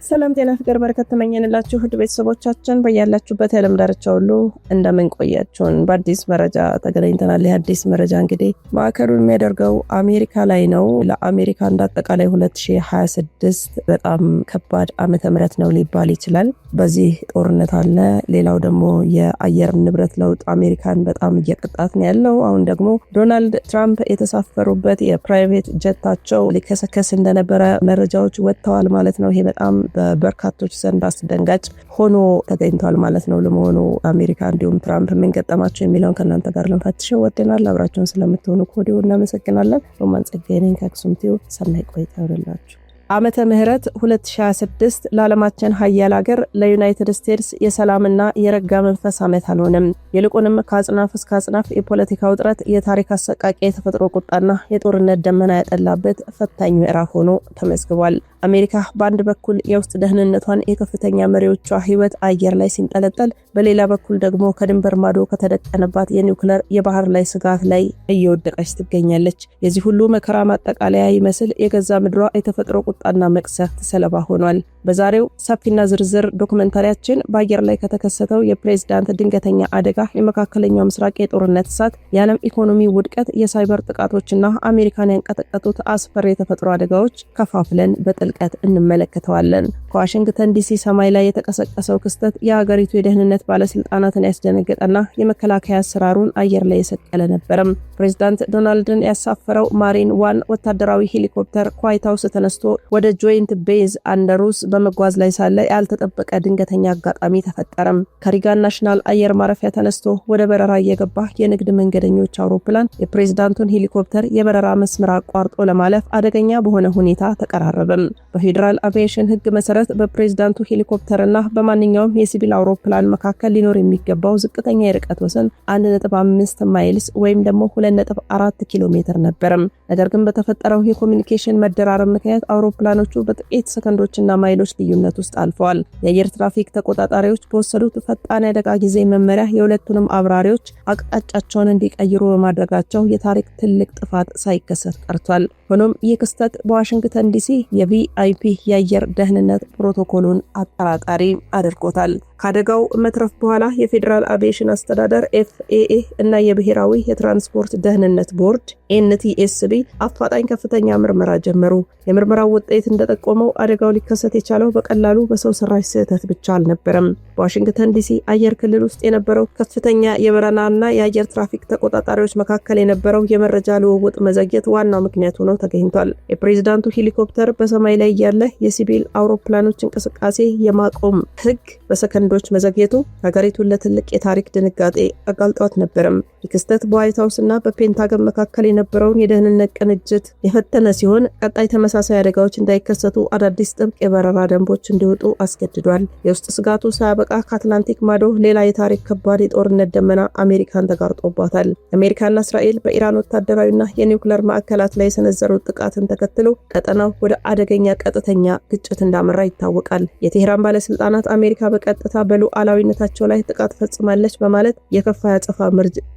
ሰላም ጤና ፍቅር በረከት ተመኘንላችሁ ውድ ቤተሰቦቻችን በያላችሁበት የዓለም ዳርቻ ሁሉ እንደምን ቆያችሁን። በአዲስ መረጃ ተገናኝተናል። የአዲስ መረጃ እንግዲህ ማዕከሉን የሚያደርገው አሜሪካ ላይ ነው። ለአሜሪካ እንዳጠቃላይ 2026 በጣም ከባድ ዓመተ ምህረት ነው ሊባል ይችላል። በዚህ ጦርነት አለ። ሌላው ደግሞ የአየር ንብረት ለውጥ አሜሪካን በጣም እየቀጣት ነው ያለው። አሁን ደግሞ ዶናልድ ትራምፕ የተሳፈሩበት የፕራይቬት ጀታቸው ሊከሰከስ እንደነበረ መረጃዎች ወጥተዋል ማለት ነው። ይሄ በጣም በበርካቶች ዘንድ አስደንጋጭ ሆኖ ተገኝቷል ማለት ነው። ለመሆኑ አሜሪካ እንዲሁም ትራምፕ ምን ገጠማቸው የሚለውን ከእናንተ ጋር ልንፈትሸው ወደናል። አብራችሁን ስለምትሆኑ ከወዲሁ እናመሰግናለን። ሮማን ጸጋዬ ነኝ ከአክሱም ቲዩብ። ሰናይ ቆይታ ይሁንላችሁ። ዓመተ ምህረት 2026 ለዓለማችን ሀያል ሀገር ለዩናይትድ ስቴትስ የሰላምና የረጋ መንፈስ ዓመት አልሆነም። ይልቁንም ከአጽናፍ እስከ አጽናፍ የፖለቲካ ውጥረት፣ የታሪክ አሰቃቂ የተፈጥሮ ቁጣና የጦርነት ደመና ያጠላበት ፈታኝ ምዕራፍ ሆኖ ተመዝግቧል። አሜሪካ በአንድ በኩል የውስጥ ደህንነቷን የከፍተኛ መሪዎቿ ህይወት አየር ላይ ሲንጠለጠል፣ በሌላ በኩል ደግሞ ከድንበር ማዶ ከተደቀነባት የኒውክሌር የባህር ላይ ስጋት ላይ እየወደቀች ትገኛለች። የዚህ ሁሉ መከራ ማጠቃለያ ይመስል የገዛ ምድሯ የተፈጥሮ ቁጣና መቅሰፍት ሰለባ ሆኗል። በዛሬው ሰፊና ዝርዝር ዶክመንታሪያችን በአየር ላይ ከተከሰተው የፕሬዝዳንት ድንገተኛ አደጋ፣ የመካከለኛው ምስራቅ የጦርነት እሳት፣ የዓለም ኢኮኖሚ ውድቀት፣ የሳይበር ጥቃቶችና አሜሪካን ያንቀጠቀጡት አስፈሪ የተፈጥሮ አደጋዎች ከፋፍለን በጥልቀት እንመለከተዋለን። ከዋሽንግተን ዲሲ ሰማይ ላይ የተቀሰቀሰው ክስተት የሀገሪቱ የደህንነት ባለስልጣናትን ያስደነገጠና የመከላከያ አሰራሩን አየር ላይ የሰቀለ ነበረም። ፕሬዝዳንት ዶናልድን ያሳፈረው ማሪን ዋን ወታደራዊ ሄሊኮፕተር ከዋይት ሃውስ ተነስቶ ወደ ጆይንት ቤዝ አንደሩስ በመጓዝ ላይ ሳለ ያልተጠበቀ ድንገተኛ አጋጣሚ ተፈጠረም። ከሪጋን ናሽናል አየር ማረፊያ ተነስቶ ወደ በረራ እየገባ የንግድ መንገደኞች አውሮፕላን የፕሬዝዳንቱን ሄሊኮፕተር የበረራ መስመር አቋርጦ ለማለፍ አደገኛ በሆነ ሁኔታ ተቀራረበም። በፌዴራል አቪዬሽን ሕግ መሰረት በፕሬዝዳንቱ ሄሊኮፕተርና በማንኛውም የሲቪል አውሮፕላን መካከል ሊኖር የሚገባው ዝቅተኛ የርቀት ወሰን 1.5 ማይልስ ወይም ደግሞ 2.4 ኪሎ ሜትር ነበርም። ነገር ግን በተፈጠረው የኮሚኒኬሽን መደራረብ ምክንያት አውሮፕላኖቹ በጥቂት ሰከንዶችና ማይሎች ልዩነት ውስጥ አልፈዋል። የአየር ትራፊክ ተቆጣጣሪዎች በወሰዱት ፈጣን የአደጋ ጊዜ መመሪያ የሁለቱንም አብራሪዎች አቅጣጫቸውን እንዲቀይሩ በማድረጋቸው የታሪክ ትልቅ ጥፋት ሳይከሰት ቀርቷል። ሆኖም ይህ ክስተት በዋሽንግተን ዲሲ የቪአይፒ የአየር ደህንነት ፕሮቶኮሉን አጠራጣሪ አድርጎታል። ከአደጋው መትረፍ በኋላ የፌዴራል አቪዬሽን አስተዳደር ኤፍኤኤ እና የብሔራዊ የትራንስፖርት ደህንነት ቦርድ ኤንቲኤስቢ አፋጣኝ ከፍተኛ ምርመራ ጀመሩ። የምርመራው ውጤት እንደጠቆመው አደጋው ሊከሰት የቻለው በቀላሉ በሰው ሰራሽ ስህተት ብቻ አልነበረም። በዋሽንግተን ዲሲ አየር ክልል ውስጥ የነበረው ከፍተኛ የበረራና የአየር ትራፊክ ተቆጣጣሪዎች መካከል የነበረው የመረጃ ልውውጥ መዘግየት ዋናው ምክንያት ሆኖ ተገኝቷል። የፕሬዝዳንቱ ሄሊኮፕተር በሰማይ ላይ ያለ የሲቪል አውሮፕላኖች እንቅስቃሴ የማቆም ህግ በሰከንዶች መዘግየቱ ሀገሪቱን ለትልቅ የታሪክ ድንጋጤ አጋልጧት ነበርም። ይህ ክስተት በዋይት ሃውስ እና በፔንታገን መካከል የነበረውን የደህንነት ቅንጅት የፈተነ ሲሆን ቀጣይ ተመሳሳይ አደጋዎች እንዳይከሰቱ አዳዲስ ጥብቅ የበረራ ደንቦች እንዲወጡ አስገድዷል። የውስጥ ስጋቱ ሳያበቃ ከአትላንቲክ ማዶ ሌላ የታሪክ ከባድ የጦርነት ደመና አሜሪካን ተጋርጦባታል። አሜሪካና እስራኤል በኢራን ወታደራዊና የኒውክሌር ማዕከላት ላይ የሰነዘሩት ጥቃትን ተከትሎ ቀጠናው ወደ አደገኛ ቀጥተኛ ግጭት እንዳመራ ይታወቃል። የቴህራን ባለስልጣናት አሜሪካ በቀጥታ በሉዓላዊነታቸው ላይ ጥቃት ፈጽማለች በማለት የከፋ ያጸፋ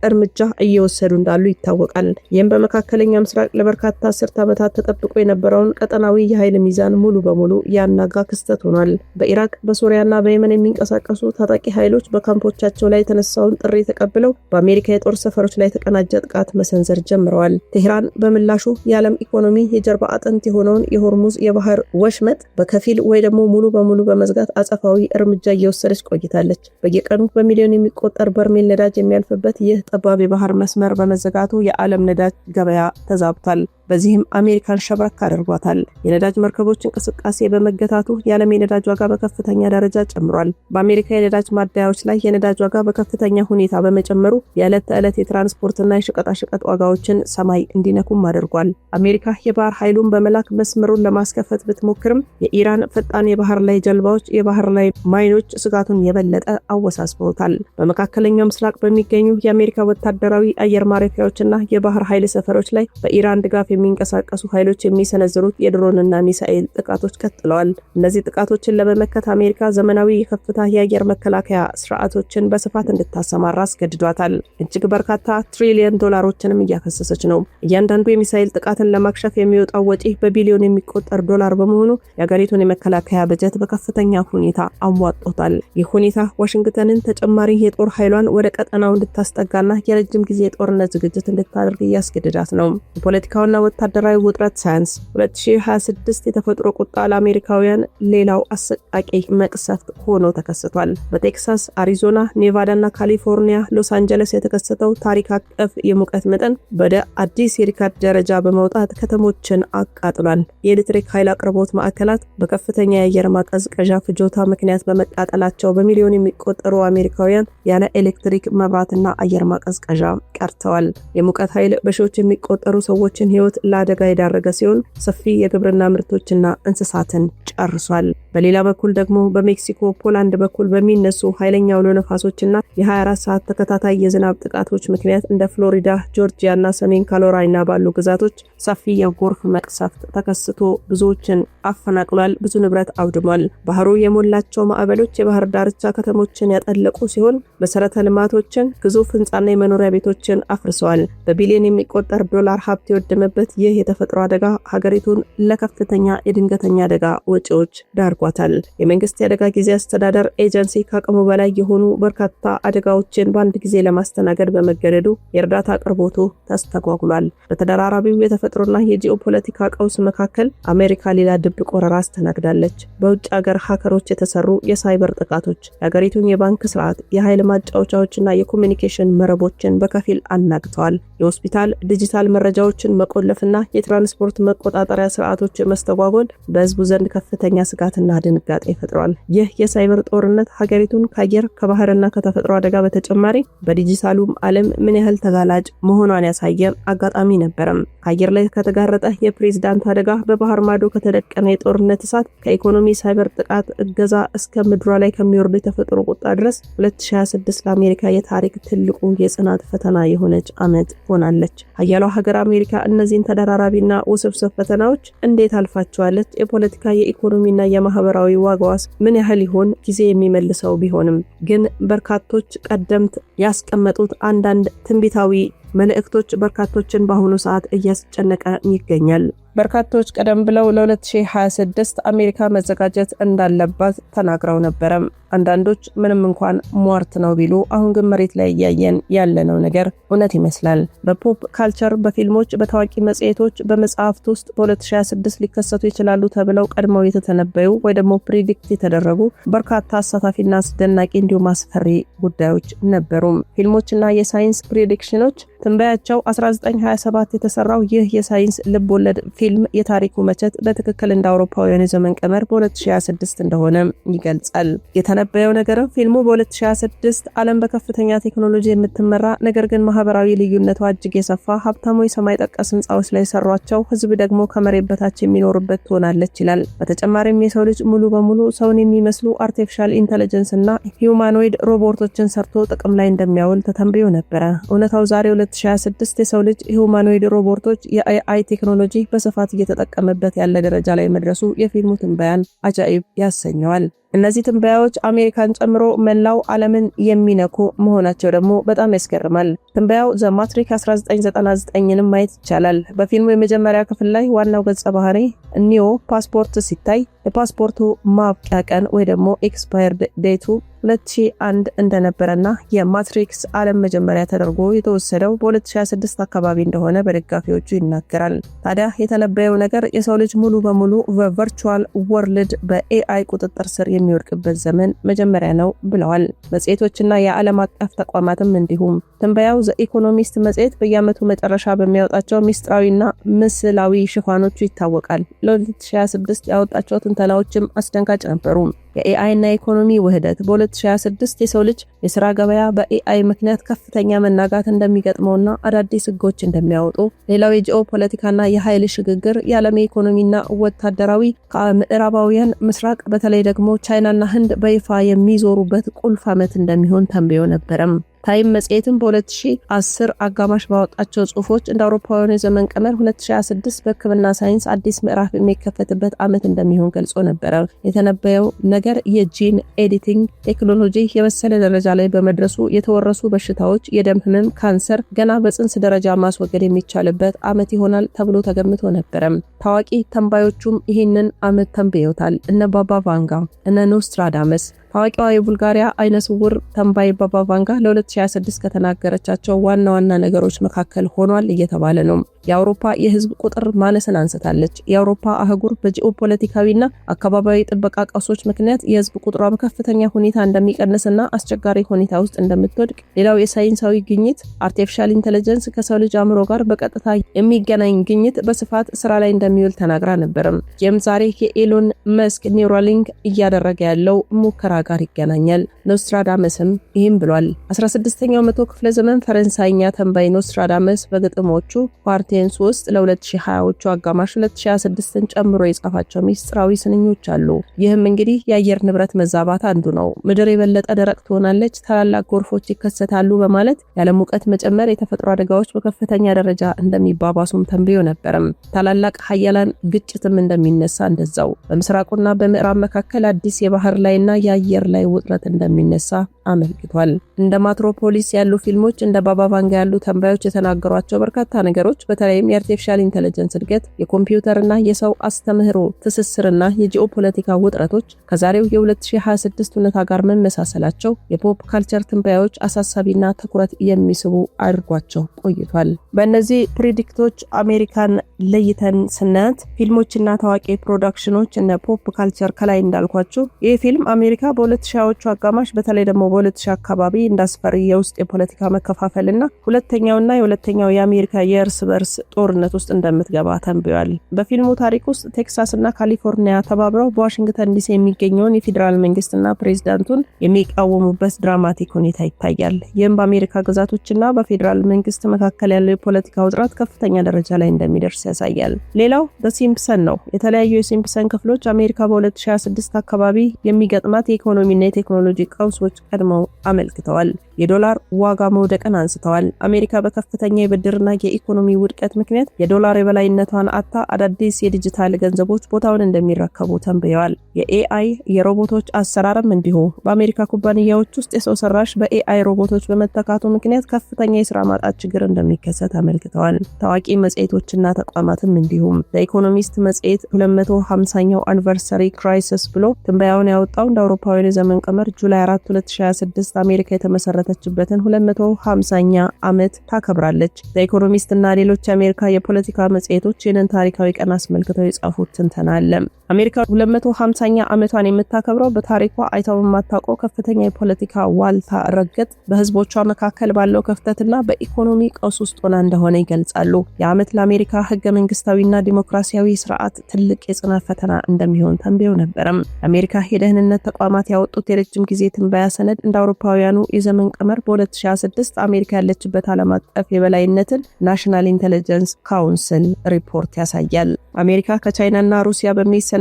እርምጃ እየወሰዱ እንዳሉ ይታወቃል። ይህም በመካከለኛው ምስራቅ ለበርካታ አስርት ዓመታት ተጠብቆ የነበረውን ቀጠናዊ የኃይል ሚዛን ሙሉ በሙሉ ያናጋ ክስተት ሆኗል። በኢራቅ በሶሪያና በየመን የሚንቀሳቀሱ ታጣቂ ኃይሎች በካምፖቻቸው ላይ የተነሳውን ጥሪ ተቀብለው በአሜሪካ የጦር ሰፈሮች ላይ የተቀናጀ ጥቃት መሰንዘር ጀምረዋል። ቴህራን በምላሹ የዓለም ኢኮኖሚ የጀርባ አጥንት የሆነውን የሆርሙዝ የባህር ወሽመጥ በከፊል ወይ ደግሞ ሙሉ በሙሉ በመዝጋት አጸፋዊ እርምጃ እየወሰደች ቆይታለች። በየቀኑ በሚሊዮን የሚቆጠር በርሜል ነዳጅ የሚያልፍበት ይህ ጠባብ የባህር መስመር በመዘጋቱ የዓለም ነዳጅ ገበያ ተዛብቷል። በዚህም አሜሪካን ሸብረክ አድርጓታል። የነዳጅ መርከቦች እንቅስቃሴ በመገታቱ የዓለም የነዳጅ ዋጋ በከፍተኛ ደረጃ ጨምሯል። በአሜሪካ የነዳጅ ማደያዎች ላይ የነዳጅ ዋጋ በከፍተኛ ሁኔታ በመጨመሩ የዕለት ተዕለት የትራንስፖርትና የሸቀጣሸቀጥ ዋጋዎችን ሰማይ እንዲነኩም አድርጓል። አሜሪካ የባህር ኃይሉን በመላክ መስመሩን ለማስከፈት ብትሞክርም የኢራን ፈጣን የባህር ላይ ጀልባዎች፣ የባህር ላይ ማይኖች ስጋቱን የበለጠ አወሳስበውታል። በመካከለኛው ምስራቅ በሚገኙ የአሜሪካ ወታደራዊ አየር ማረፊያዎችና የባህር ኃይል ሰፈሮች ላይ በኢራን ድጋፍ የሚንቀሳቀሱ ኃይሎች የሚሰነዝሩት የድሮንና ሚሳኤል ጥቃቶች ቀጥለዋል። እነዚህ ጥቃቶችን ለመመከት አሜሪካ ዘመናዊ የከፍታ የአየር መከላከያ ስርዓቶችን በስፋት እንድታሰማራ አስገድዷታል። እጅግ በርካታ ትሪሊየን ዶላሮችንም እያፈሰሰች ነው። እያንዳንዱ የሚሳኤል ጥቃትን ለማክሸፍ የሚወጣው ወጪ በቢሊዮን የሚቆጠር ዶላር በመሆኑ የሀገሪቱን የመከላከያ በጀት በከፍተኛ ሁኔታ አሟጦታል። ይህ ሁኔታ ዋሽንግተንን ተጨማሪ የጦር ኃይሏን ወደ ቀጠናው እንድታስጠጋና የረጅም ጊዜ የጦርነት ዝግጅት እንድታደርግ እያስገድዳት ነው። የፖለቲካውና ወታደራዊ ውጥረት ሳያንስ 2026 የተፈጥሮ ቁጣ ለአሜሪካውያን ሌላው አሰቃቂ መቅሰፍት ሆኖ ተከስቷል። በቴክሳስ፣ አሪዞና፣ ኔቫዳና ካሊፎርኒያ ሎስ አንጀለስ የተከሰተው ታሪክ አቀፍ የሙቀት መጠን ወደ አዲስ የሪካርድ ደረጃ በመውጣት ከተሞችን አቃጥሏል። የኤሌክትሪክ ኃይል አቅርቦት ማዕከላት በከፍተኛ የአየር ማቀዝቀዣ ፍጆታ ምክንያት በመቃጠላቸው በሚሊዮን የሚቆጠሩ አሜሪካውያን ያለ ኤሌክትሪክ መብራትና አየር ማቀዝቀዣ ቀርተዋል። የሙቀት ኃይል በሺዎች የሚቆጠሩ ሰዎችን ሕይወት ለአደጋ የዳረገ ሲሆን ሰፊ የግብርና ምርቶችና እንስሳትን ጨርሷል። በሌላ በኩል ደግሞ በሜክሲኮ ፖላንድ በኩል በሚነሱ ኃይለኛ አውሎ ነፋሶችና የ24 ሰዓት ተከታታይ የዝናብ ጥቃቶች ምክንያት እንደ ፍሎሪዳ፣ ጆርጂያና ሰሜን ካሮላይና ባሉ ግዛቶች ሰፊ የጎርፍ መቅሰፍት ተከስቶ ብዙዎችን አፈናቅሏል፣ ብዙ ንብረት አውድሟል። ባህሩ የሞላቸው ማዕበሎች የባህር ዳርቻ ከተሞችን ያጠለቁ ሲሆን መሰረተ ልማቶችን፣ ግዙፍ ህንጻና የመኖሪያ ቤቶችን አፍርሰዋል። በቢሊዮን የሚቆጠር ዶላር ሀብት የወደመበት ይህ የተፈጥሮ አደጋ ሀገሪቱን ለከፍተኛ የድንገተኛ አደጋ ወጪዎች ዳርጓታል። የመንግስት የአደጋ ጊዜ አስተዳደር ኤጀንሲ ከአቅሙ በላይ የሆኑ በርካታ አደጋዎችን በአንድ ጊዜ ለማስተናገድ በመገደዱ የእርዳታ አቅርቦቱ ተስተጓጉሏል። በተደራራቢው የተፈጥሮና የጂኦፖለቲካ ቀውስ መካከል አሜሪካ ሌላ ድብቅ ወረራ አስተናግዳለች። በውጭ ሀገር ሀከሮች የተሰሩ የሳይበር ጥቃቶች የሀገሪቱን የባንክ ስርዓት፣ የኃይል ማጫወቻዎችና የኮሚኒኬሽን መረቦችን በከፊል አናግተዋል። የሆስፒታል ዲጂታል መረጃዎችን መቆለፍና የትራንስፖርት መቆጣጠሪያ ስርዓቶች መስተጓጎል በህዝቡ ዘንድ ከፍተኛ ስጋትና ድንጋጤ ፈጥሯል። ይህ የሳይበር ጦርነት ሀገሪቱን ከአየር ከባህርና ከተፈጥሮ አደጋ በተጨማሪ በዲጂታሉም ዓለም ምን ያህል ተጋላጭ መሆኗን ያሳየ አጋጣሚ ነበረም። ከአየር ላይ ከተጋረጠ የፕሬዝዳንት አደጋ፣ በባህር ማዶ ከተደቀነ የጦርነት እሳት፣ ከኢኮኖሚ ሳይበር ጥቃት እገዛ እስከ ምድሯ ላይ ከሚወርዱ የተፈጥሮ ቁጣ ድረስ 2026 ለአሜሪካ የታሪክ ትልቁ የጽናት ፈተና የሆነች ዓመት ሆናለች። ሀያሏ ሀገር አሜሪካ እነዚህን ተደራራቢና ውስብስብ ፈተናዎች እንዴት አልፋቸዋለች? የፖለቲካ የኢኮኖሚና የማህበራዊ ዋጋዋስ ምን ያህል ይሆን? ጊዜ የሚመልሰው ቢሆንም ግን በርካቶች ቀደምት ያስቀመጡት አንዳንድ ትንቢታዊ መልእክቶች በርካቶችን በአሁኑ ሰዓት እያስጨነቀ ይገኛል። በርካቶች ቀደም ብለው ለ2026 አሜሪካ መዘጋጀት እንዳለባት ተናግረው ነበረ። አንዳንዶች ምንም እንኳን ሟርት ነው ቢሉ አሁን ግን መሬት ላይ እያየን ያለነው ነገር እውነት ይመስላል። በፖፕ ካልቸር፣ በፊልሞች፣ በታዋቂ መጽሔቶች፣ በመጽሐፍት ውስጥ በ2026 ሊከሰቱ ይችላሉ ተብለው ቀድመው የተተነበዩ ወይ ደግሞ ፕሪዲክት የተደረጉ በርካታ አሳታፊና አስደናቂ እንዲሁም አስፈሪ ጉዳዮች ነበሩ። ፊልሞችና የሳይንስ ፕሪዲክሽኖች ትንበያቸው 1927 የተሰራው ይህ የሳይንስ ልብ ወለድ ፊልም የታሪኩ መቼት በትክክል እንደ አውሮፓውያን የዘመን ቀመር በ2026 እንደሆነ ይገልጻል። የተነበየው ነገር ፊልሙ በ2026 ዓለም በከፍተኛ ቴክኖሎጂ የምትመራ ነገር ግን ማህበራዊ ልዩነቷ እጅግ የሰፋ ሀብታሞች ሰማይ ጠቀስ ህንፃዎች ላይ ሰሯቸው፣ ህዝብ ደግሞ ከመሬት በታች የሚኖርበት ትሆናለች ይላል። በተጨማሪም የሰው ልጅ ሙሉ በሙሉ ሰውን የሚመስሉ አርቲፊሻል ኢንተለጀንስ እና ሂዩማኖይድ ሮቦቶችን ሰርቶ ጥቅም ላይ እንደሚያውል ተተንብዮ ነበረ። እውነታው ዛሬ 2026 የሰው ልጅ ሂዩማኖይድ ሮቦቶች የአይ ቴክኖሎጂ በስፋት እየተጠቀመበት ያለ ደረጃ ላይ መድረሱ የፊልሙ ትንበያን አጃኢብ ያሰኘዋል። እነዚህ ትንበያዎች አሜሪካን ጨምሮ መላው ዓለምን የሚነኩ መሆናቸው ደግሞ በጣም ያስገርማል። ትንበያው ዘ ማትሪክ 1999ንም ማየት ይቻላል። በፊልሙ የመጀመሪያ ክፍል ላይ ዋናው ገጸ ባህሪ ኒዮ ፓስፖርት ሲታይ የፓስፖርቱ ማብቂያ ቀን ወይ ደግሞ ኤክስፓየርድ ዴቱ 2001 እንደነበረና የማትሪክስ ዓለም መጀመሪያ ተደርጎ የተወሰደው በ2026 አካባቢ እንደሆነ በደጋፊዎቹ ይናገራል። ታዲያ የተነበየው ነገር የሰው ልጅ ሙሉ በሙሉ በቨርቹዋል ወርልድ በኤአይ ቁጥጥር ስር የሚወድቅበት ዘመን መጀመሪያ ነው ብለዋል። መጽሔቶችና የዓለም አቀፍ ተቋማትም እንዲሁም። ትንበያው ዘ ኢኮኖሚስት መጽሔት በየዓመቱ መጨረሻ በሚያወጣቸው ሚስጥራዊና ምስላዊ ሽፋኖቹ ይታወቃል። ለ2026 ያወጣቸው ትንተናዎችም አስደንጋጭ ነበሩ። የኤአይ እና የኢኮኖሚ ውህደት በ2026 የሰው ልጅ የሥራ ገበያ በኤአይ ምክንያት ከፍተኛ መናጋት እንደሚገጥመውና አዳዲስ ሕጎች እንደሚያወጡ፣ ሌላው የጂኦ ፖለቲካና የኃይል ሽግግር የዓለም ኢኮኖሚና ወታደራዊ ከምዕራባውያን ምስራቅ በተለይ ደግሞ ቻይናና ህንድ በይፋ የሚዞሩበት ቁልፍ ዓመት እንደሚሆን ተንብዮ ነበረም። ታይም መጽሔትም በ2010 አጋማሽ ባወጣቸው ጽሁፎች እንደ አውሮፓውያኑ የዘመን ቀመር 2026 በሕክምና ሳይንስ አዲስ ምዕራፍ የሚከፈትበት ዓመት እንደሚሆን ገልጾ ነበር። የተነበየው ነገር የጂን ኤዲቲንግ ቴክኖሎጂ የመሰለ ደረጃ ላይ በመድረሱ የተወረሱ በሽታዎች፣ የደም ህመም፣ ካንሰር ገና በጽንስ ደረጃ ማስወገድ የሚቻልበት ዓመት ይሆናል ተብሎ ተገምቶ ነበር። ታዋቂ ተንባዮቹም ይህንን ዓመት ተንብየውታል። እነ ባባ ቫንጋ፣ እነ ኖስትራዳመስ። ታዋቂዋ የቡልጋሪያ አይነ ስውር ተንባይ ባባ ቫንጋ ለ2026 ከተናገረቻቸው ዋና ዋና ነገሮች መካከል ሆኗል እየተባለ ነው። የአውሮፓ የህዝብ ቁጥር ማነስን አንስታለች። የአውሮፓ አህጉር በጂኦፖለቲካዊና አካባቢያዊ ጥበቃ ቀውሶች ምክንያት የህዝብ ቁጥሯ በከፍተኛ ሁኔታ እንደሚቀንስና አስቸጋሪ ሁኔታ ውስጥ እንደምትወድቅ፣ ሌላው የሳይንሳዊ ግኝት አርቲፊሻል ኢንተለጀንስ ከሰው ልጅ አእምሮ ጋር በቀጥታ የሚገናኝ ግኝት በስፋት ስራ ላይ እንደሚውል ተናግራ ነበርም። ይህም ዛሬ የኤሎን መስክ ኒውራሊንክ እያደረገ ያለው ሙከራ ጋር ይገናኛል። ኖስትራዳመስም ይህም ብሏል። 16ኛው መቶ ክፍለ ዘመን ፈረንሳይኛ ተንባይ ኖስትራዳመስ በግጥሞቹ ፓርቴንስ ውስጥ ለ2020ዎቹ አጋማሽ 2026ን ጨምሮ የጻፋቸው ሚስጥራዊ ስንኞች አሉ። ይህም እንግዲህ የአየር ንብረት መዛባት አንዱ ነው። ምድር የበለጠ ደረቅ ትሆናለች፣ ታላላቅ ጎርፎች ይከሰታሉ በማለት ያለ ሙቀት መጨመር የተፈጥሮ አደጋዎች በከፍተኛ ደረጃ እንደሚባባሱም ተንብዮ ነበርም። ታላላቅ ሀያላን ግጭትም እንደሚነሳ እንደዛው በምስራቁና በምዕራብ መካከል አዲስ የባህር ላይና የአየር ላይ ውጥረት እንደሚነሳ አመልክቷል። እንደ ማትሮፖሊስ ያሉ ፊልሞች እንደ ባባ ቫንጋ ያሉ ተንባዮች የተናገሯቸው በርካታ ነገሮች በተለይም የአርቲፊሻል ኢንተለጀንስ እድገት፣ የኮምፒውተርና የሰው አስተምህሮ ትስስርና የጂኦፖለቲካ ውጥረቶች ከዛሬው የ2026 ሁኔታ ጋር መመሳሰላቸው የፖፕ ካልቸር ትንባዮች አሳሳቢና ትኩረት የሚስቡ አድርጓቸው ቆይቷል። በእነዚህ ፕሪዲክቶች አሜሪካን ለይተን ስናያት ፊልሞችና ታዋቂ ፕሮዳክሽኖች እነ ፖፕ ካልቸር ከላይ እንዳልኳቸው ይህ ፊልም አሜሪካ በ2000ዎቹ አጋማሽ በተለይ ደግሞ በ2000 አካባቢ እንዳስፈሪ የውስጥ የፖለቲካ መከፋፈልና ሁለተኛውና የሁለተኛው የአሜሪካ የእርስ በርስ ጦርነት ውስጥ እንደምትገባ ተንብዮአል። በፊልሙ ታሪክ ውስጥ ቴክሳስና ካሊፎርኒያ ተባብረው በዋሽንግተን ዲሲ የሚገኘውን የፌዴራል መንግስትና ፕሬዝዳንቱን የሚቃወሙበት ድራማቲክ ሁኔታ ይታያል። ይህም በአሜሪካ ግዛቶችና በፌዴራል መንግስት መካከል ያለው የፖለቲካ ውጥረት ከፍተኛ ደረጃ ላይ እንደሚደርስ ያሳያል። ሌላው በሲምፕሰን ነው። የተለያዩ የሲምፕሰን ክፍሎች አሜሪካ በ2026 አካባቢ የሚገጥማት የኢኮኖሚና የቴክኖሎጂ ቀውሶች ቀድመው አመልክተዋል። የዶላር ዋጋ መውደቅን አንስተዋል። አሜሪካ በከፍተኛ የብድርና የኢኮኖሚ ውድቀት ምክንያት የዶላር የበላይነቷን አጣ አዳዲስ የዲጂታል ገንዘቦች ቦታውን እንደሚረከቡ ተንብየዋል። የኤአይ የሮቦቶች አሰራርም እንዲሁ በአሜሪካ ኩባንያዎች ውስጥ የሰው ሰራሽ በኤአይ ሮቦቶች በመተካቱ ምክንያት ከፍተኛ የስራ ማጣት ችግር እንደሚከሰት አመልክተዋል። ታዋቂ መጽሔቶችና ተቋማትም እንዲሁም በኢኮኖሚስት መጽሔት 250ኛው አኒቨርሰሪ ክራይሲስ ብሎ ትንበያውን ያወጣው እንደ አውሮፓውያን የዘመን ቀመር ጁላይ 4 2026 አሜሪካ የተመሰረተችበትን 250ኛ ዓመት ታከብራለች። ዘኢኮኖሚስት እና ሌሎች የአሜሪካ የፖለቲካ መጽሔቶች ይህንን ታሪካዊ ቀን አስመልክተው የጻፉት ትንተና አለ። አሜሪካ 250ኛ ዓመቷን የምታከብረው በታሪኳ አይታው የማታውቀው ከፍተኛ የፖለቲካ ዋልታ ረገጥ በህዝቦቿ መካከል ባለው ክፍተትና በኢኮኖሚ ቀውስ ውስጥ ሆና እንደሆነ ይገልጻሉ። የዓመት ለአሜሪካ ህገ መንግስታዊና ዲሞክራሲያዊ ስርዓት ትልቅ የጽናት ፈተና እንደሚሆን ተንብዮ ነበርም። የአሜሪካ የደህንነት ተቋማት ያወጡት የረጅም ጊዜ ትንበያ ሰነድ እንደ አውሮፓውያኑ የዘመን ቀመር በ2026 አሜሪካ ያለችበት ዓለም አቀፍ የበላይነትን ናሽናል ኢንተለጀንስ ካውንስል ሪፖርት ያሳያል። አሜሪካ ከቻይናና ሩሲያ በሚሰነዘርባት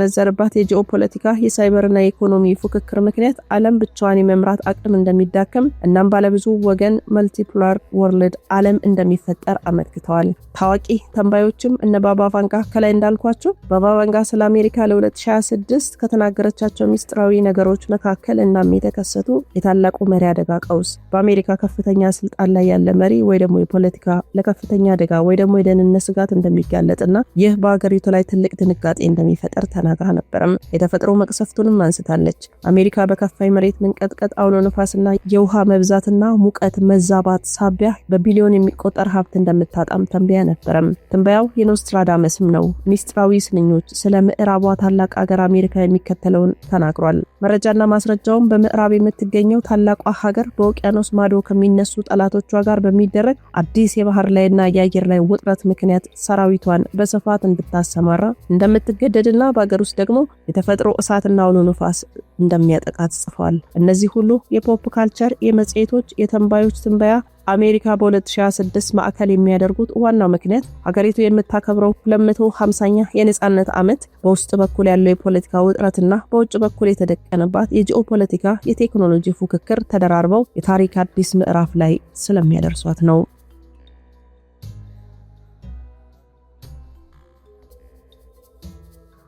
የጂኦፖለቲካ የሳይበርና የኢኮኖሚ ፉክክር ምክንያት ዓለም ብቻዋን የመምራት አቅም እንደሚዳከም እናም ባለብዙ ወገን መልቲፖላር ወርልድ ዓለም እንደሚፈጠር አመልክተዋል። ታዋቂ ተንባዮችም እነ ባባ ቫንጋ ከላይ እንዳልኳቸው ባባ ቫንጋ ስለ አሜሪካ ለ2026 ከተናገረቻቸው ሚስጥራዊ ነገሮች መካከል እናም የተከሰቱ የታላቁ መሪ አደጋ ቀውስ በአሜሪካ ከፍተኛ ስልጣን ላይ ያለ መሪ ወይ ደግሞ የፖለቲካ ለከፍተኛ አደጋ ወይ ደግሞ የደህንነት ስጋት እንደሚጋለጥና ይህ በአገሪቱ ላይ ትልቅ ድንጋጤ እንደሚፈጠር ተናግራ ነበርም። የተፈጥሮ መቅሰፍቱንም አንስታለች። አሜሪካ በከፋይ መሬት መንቀጥቀጥ፣ አውሎ ነፋስና የውሃ መብዛትና ሙቀት መዛባት ሳቢያ በቢሊዮን የሚቆጠር ሀብት እንደምታጣም ተንበያ ነበርም። ትንበያው የኖስትራዳመስም ነው። ሚስጥራዊ ስንኞች ስለ ምዕራቧ ታላቅ አገር አሜሪካ የሚከተለውን ተናግሯል። መረጃና ማስረጃውን በምዕራብ የምትገኘው ታላቋ ሀገር በውቅያኖስ ማዶ ከሚነሱ ጠላቶቿ ጋር በሚደረግ አዲስ የባህር ላይና የአየር ላይ ውጥረት ምክንያት ሰራዊቷን በስፋት እንድታሰማራ እንደምትገደድና በአገር ውስጥ ደግሞ የተፈጥሮ እሳትና አውሎ ነፋስ እንደሚያጠቃት ጽፏል። እነዚህ ሁሉ የፖፕ ካልቸር፣ የመጽሔቶች፣ የተንባዮች ትንበያ አሜሪካ በ2026 ማዕከል የሚያደርጉት ዋናው ምክንያት ሀገሪቱ የምታከብረው 250ኛ የነጻነት ዓመት በውስጥ በኩል ያለው የፖለቲካ ውጥረትና በውጭ በኩል የተደቀነባት የጂኦፖለቲካ የቴክኖሎጂ ፉክክር ተደራርበው የታሪክ አዲስ ምዕራፍ ላይ ስለሚያደርሷት ነው።